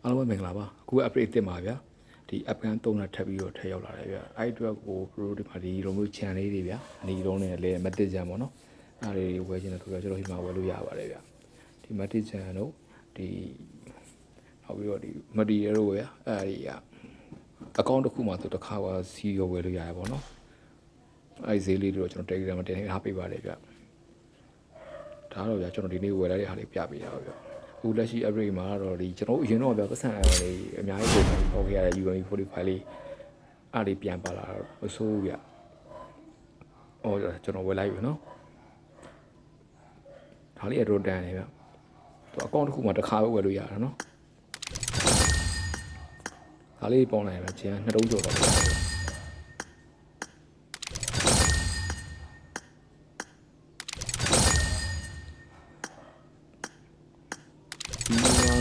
အားလုံးပဲမင်္ဂလာပါအခု upgrade တင်ပါဗျာဒီ app ကန်3နဲ့ထပ်ပြီးတော့ထည့်ရောက်လာတယ်ဗျာအဲ့အတွက်ကို pro ဒီမှာဒီလိုမျိုး channel လေးတွေဗျာဒီလုံးနဲ့လည်း method ချန်ပေါ့နော်အဲ့ဒီဝယ်ချင်တဲ့သူကကျွန်တော်ဒီမှာဝယ်လို့ရပါတယ်ဗျာဒီ method ချန်တို့ဒီနောက်ပြီးတော့ဒီ material တို့ဗျာအဲ့ဒီaccount တစ်ခုမှသူတစ်ခါပါစီရောဝယ်လို့ရတယ်ပေါ့နော်အဲ့ဈေးလေးတို့ကျွန်တော် Telegram မှာတင်ထားပေးပါတယ်ဗျာဒါတော့ဗျာကျွန်တော်ဒီနေ့ဝယ်လိုက်တဲ့ဟာလေးပြပေးရအောင်ဗျာအခုလက်ရှိ upgrade မှာတော့ဒီကျွန်တော်အရင်တော့ဗျာပတ်စံအလေးအများကြီးပုံပေါ်ခဲ့ရတဲ့ UME 45လေးအားလေးပြန်ပါလာတော့မဆိုးဗျာဟောကျွန်တော်ဝယ်လိုက်ပြီနော်ဒါလေးအတော့တန်နေဗျာသူအကောင့်တစ်ခုမှတစ်ခါပဲဝယ်လို့ရတာနော်ဒါလေးပေါင်းလိုက်ဗျာကျန်2တုံးကျော်တော့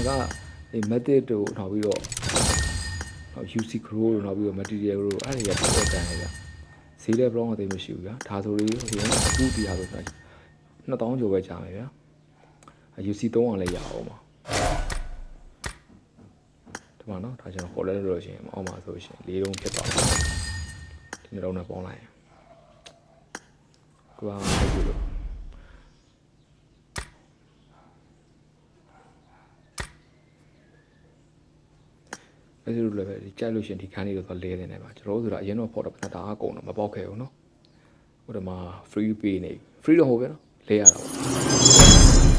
ကဒီ method တို့နောက်ပြီးတော့ UC grow တို့နောက်ပြီးတော့ material တို့အဲ့ဒီကတော့တန်နေဗျဈေးလည်းဘယ်တော့မှသိမရှိဘူးဗျာဒါဆိုလေးဟိုအခုဒီဟာဆိုတော့2000ကျော်ပဲကြာမယ်ဗျာ UC 300လည်းရအောင်ပါဒီမှာနော်ဒါကျွန်တော်ခေါ်လဲလို့ရှိရင်အောက်မှာဆိုရှင်၄လုံးဖြစ်သွားတယ်ဒီနှလုံးနဲ့ပေါင်းလိုက်ရင်ကွာဟုတ်ပြီလို့အဲ့ဒီလိုလည်းပဲကြိုက်လို့ရှင်ဒီခန်းလေးတော့လဲနေတယ်ပါကျွန်တော်တို့ဆိုတာအရင်တော့ဖော်တော့တာအကုန်တော့မပေါက်ခဲ့ဘူးเนาะဟိုတမှာ free pay နေ free တော့ဟုတ်ပဲเนาะလဲရတာပေါ့